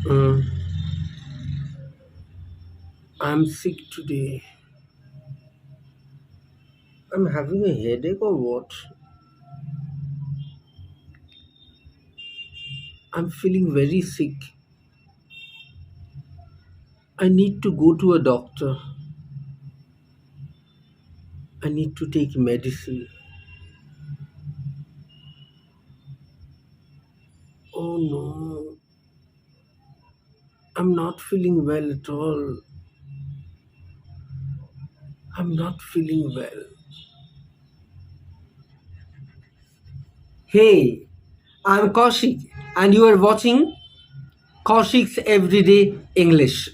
Uh, I'm sick today. I'm having a headache or what? I'm feeling very sick. I need to go to a doctor. I need to take medicine. Oh no, I'm not feeling well at all. I'm not feeling well. Hey, I'm Kaushik, and you are watching Kaushik's Everyday English.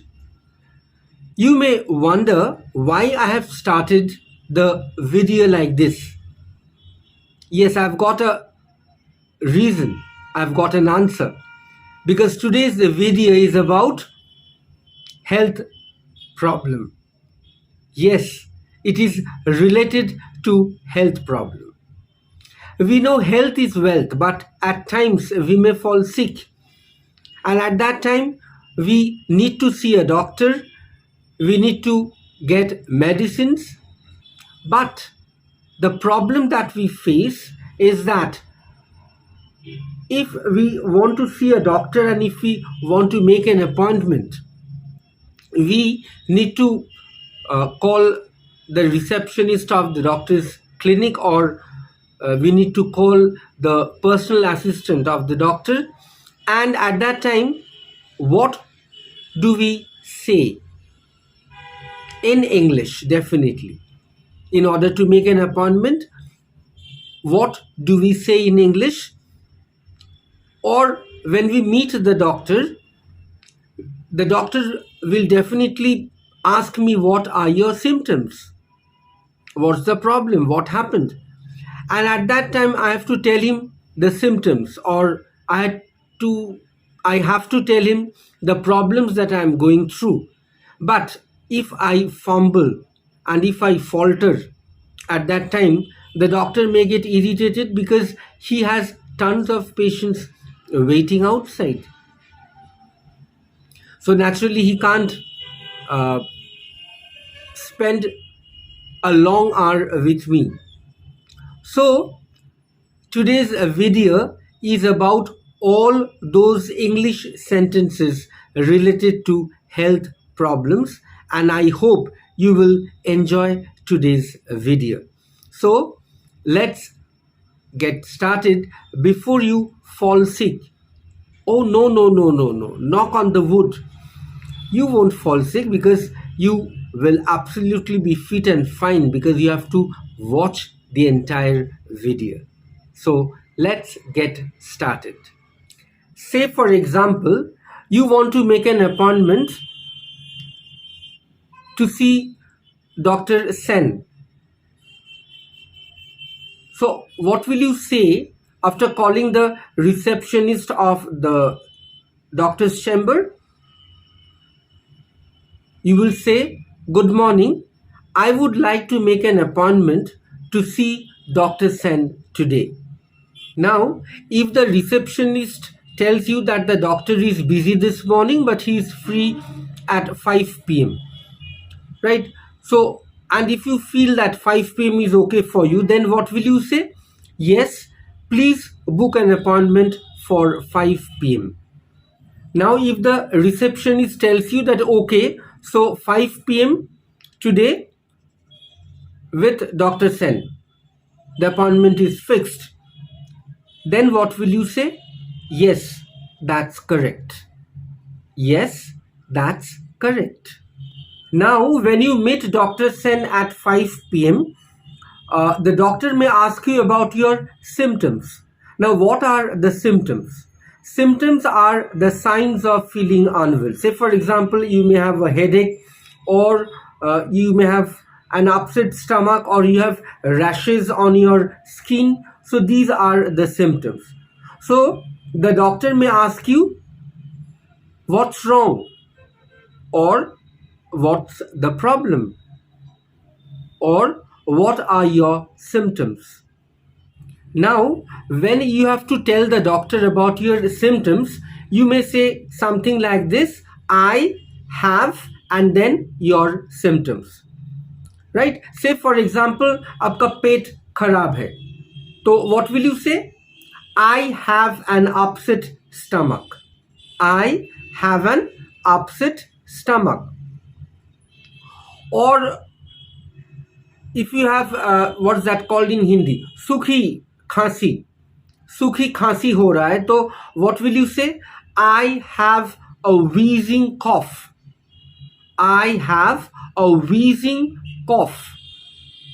You may wonder why I have started the video like this. Yes, I've got a reason. I've got an answer. Because today's video is about health problem. Yes, it is related to health problem. We know health is wealth, but at times we may fall sick. And at that time, we need to see a doctor, we need to get medicines. But the problem that we face is that if we want to see a doctor and if we want to make an appointment, we need to call the receptionist of the doctor's clinic, or we need to call the personal assistant of the doctor. And at that time, what do we say in English? Definitely, in order to make an appointment, what do we say in English? Or when we meet the doctor will definitely ask me, what are your symptoms, what's the problem, what happened. And at that time I have to tell him the symptoms, or to I have to tell him the problems that I am going through. But if I fumble and if I falter, at that time the doctor may get irritated because he has tons of patients waiting outside. So naturally he can't uh, spend a long hour with me. So today's video is about all those English sentences related to health problems, and I hope you will enjoy today's video. So let's get started. Before you fall sick, oh no, no, no, no, no, knock on the wood, you won't fall sick because you will absolutely be fit and fine because you have to watch the entire video. So let's get started. Say, for example, you want to make an appointment to see Dr. Sen. So, what will you say after calling the receptionist of the doctor's chamber? You will say, "Good morning. I would like to make an appointment to see Dr. Sen today." Now, if the receptionist tells you that the doctor is busy this morning but he is free at 5 p.m., right? So, and if you feel that 5 p.m. is okay for you, then what will you say? Yes, please book an appointment for 5 p.m. Now, if the receptionist tells you that okay, so 5 p.m. today with Dr. Sen, the appointment is fixed, then what will you say? Yes, that's correct. Yes, that's correct. Now, when you meet Dr. Sen at 5 p.m., the doctor may ask you about your symptoms. Now, what are the symptoms? Symptoms are the signs of feeling unwell. Say, for example, you may have a headache, or you may have an upset stomach, or you have rashes on your skin. So, these are the symptoms. So, the doctor may ask you, what's wrong? Or what's the problem? Or what are your symptoms? Now, when you have to tell the doctor about your symptoms, you may say something like this: I have, and then your symptoms. Right? Say for example, आपका पेट खराब है. So what will you say? I have an upset stomach. I have an upset stomach. Or if you have what's that called in Hindi? सूखी खांसी. सूखी खांसी हो रहा है तो what will you say? I have a wheezing cough. I have a wheezing cough.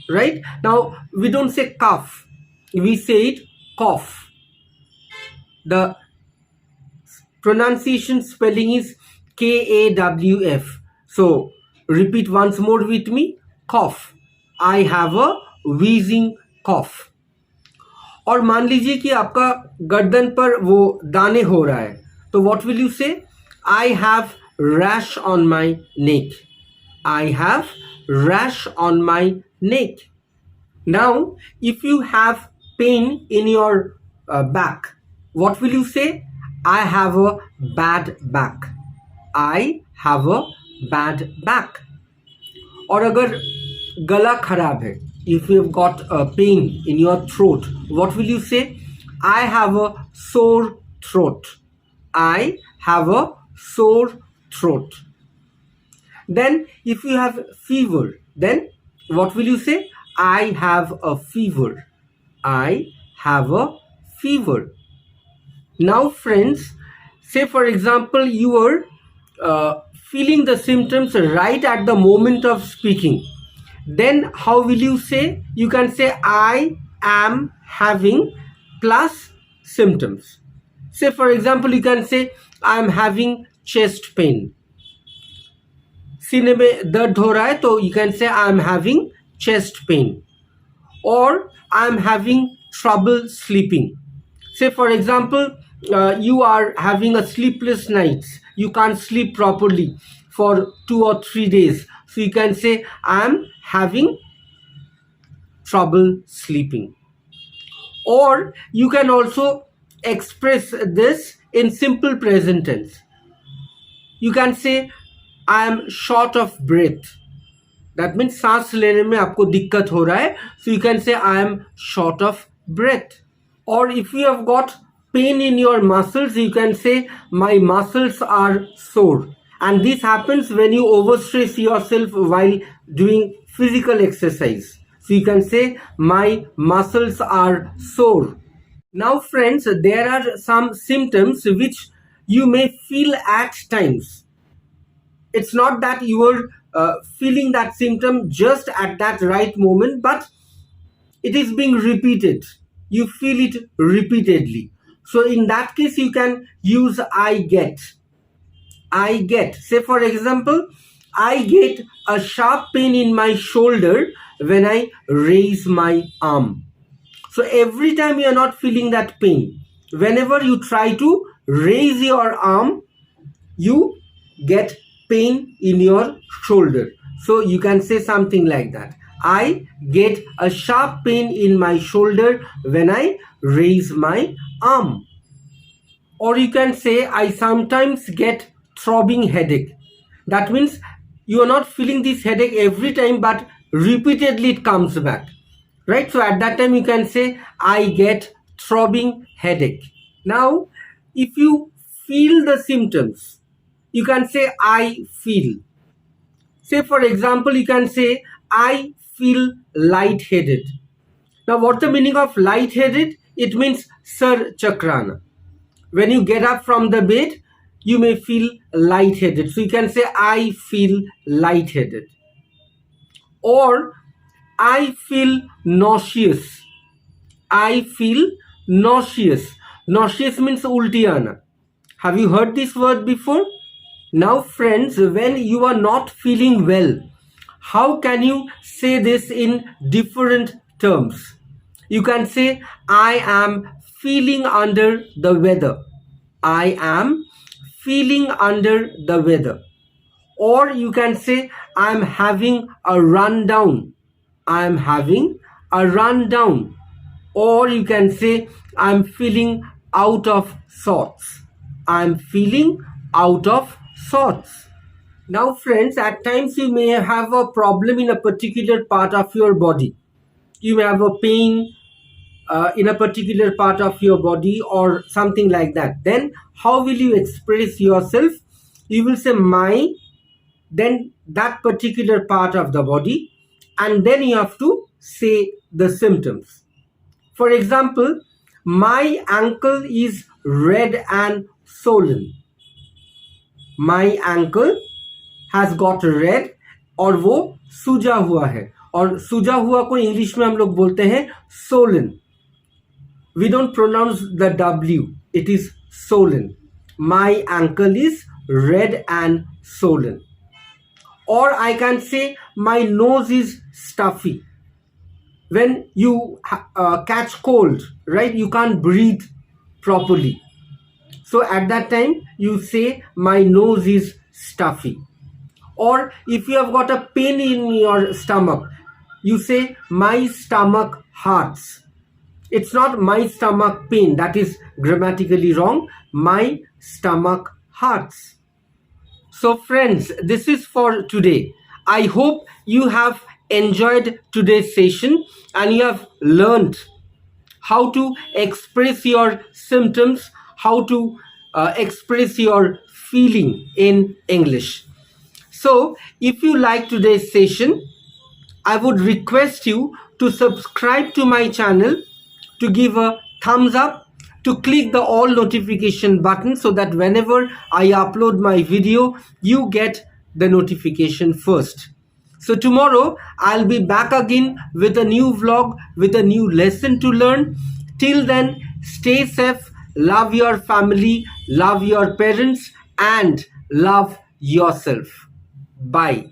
Right? Now we don't say cough. We say it cough. The pronunciation spelling is KAWF. So repeat once more with me. Cough. I have a wheezing cough. और मान लीजिए कि आपका गर्दन पर वो दाने हो रहा है तो what will you say? I have rash on my neck. I have rash on my neck. Now if you have pain in your back, what will you say? I have a bad back. I have a bad back. और अगर गला खराब है, if you've got a pain in your throat, what will you say? I have a sore throat. I have a sore throat. Then if you have fever, then what will you say? I have a fever. I have a fever. Now friends, say for example you are feeling the symptoms right at the moment of speaking. Then how will you say? You can say I am having plus symptoms. Say for example you can say I am having chest pain. सीने में दर्द हो रहा है तो you can say I am having chest pain. Or I am having trouble sleeping. Say for example you are having a sleepless nights. You can't sleep properly for 2 or 3 days. So you can say I am having trouble sleeping. Or you can also express this in simple present tense. You can say I am short of breath. That means सांस लेने में आपको दिक्कत हो रहा है. So you can say I am short of breath. Or if you have got pain in your muscles, you can say my muscles are sore. And this happens when you overstress yourself while doing physical exercise. So you can say my muscles are sore. Now friends, there are some symptoms which you may feel at times. It's not that you are feeling that symptom just at that right moment, but it is being repeated. You feel it repeatedly. So in that case, you can use I get. I get. Say for example, I get a sharp pain in my shoulder when I raise my arm. So every time you are not feeling that pain, whenever you try to raise your arm, you get pain in your shoulder. So you can say something like that. I get a sharp pain in my shoulder when I raise my arm. Or you can say I sometimes get throbbing headache. That means you are not feeling this headache every time, but repeatedly it comes back. Right? So at that time you can say I get throbbing headache. Now, if you feel the symptoms, you can say I feel. Say for example, you can say I feel lightheaded. Now what's the meaning of lightheaded? It means sar chakrana. When you get up from the bed, you may feel lightheaded. So you can say I feel lightheaded. Or I feel nauseous. I feel nauseous. Nauseous means ulti aana. Have you heard this word before? Now friends, when you are not feeling well, how can you say this in different terms? You can say I am feeling under the weather. I am feeling under the weather. Or you can say I am having a rundown. I am having a rundown. Or you can say, I'm feeling out of sorts. I'm feeling out of sorts. Now, friends, at times you may have a problem in a particular part of your body. You may have a pain in a particular part of your body or something like that. Then, how will you express yourself? You will say, my, then that particular part of the body, and then you have to say the symptoms. For example, my ankle is red and swollen. My ankle has got red और वो सूजा हुआ है, और सूजा हुआ को English में हम लोग बोलते हैं swollen. We don't pronounce the W. It is swollen. My ankle is red and swollen. Or I can say my nose is stuffy. When you catch cold, right, you can't breathe properly. So at that time you say my nose is stuffy. Or if you have got a pain in your stomach, you say my stomach hurts. It's not my stomach pain, that is grammatically wrong. My stomach hurts. So friends, this is for today. I hope you have enjoyed today's session and you have learned how to express your symptoms, how to express your feeling in English. So if you like today's session, I would request you to subscribe to my channel, to give a thumbs up, to click the all notification button so that whenever I upload my video, you get the notification first. So tomorrow I'll be back again with a new vlog, with a new lesson to learn. Till then, stay safe, love your family, love your parents, and love yourself. Bye.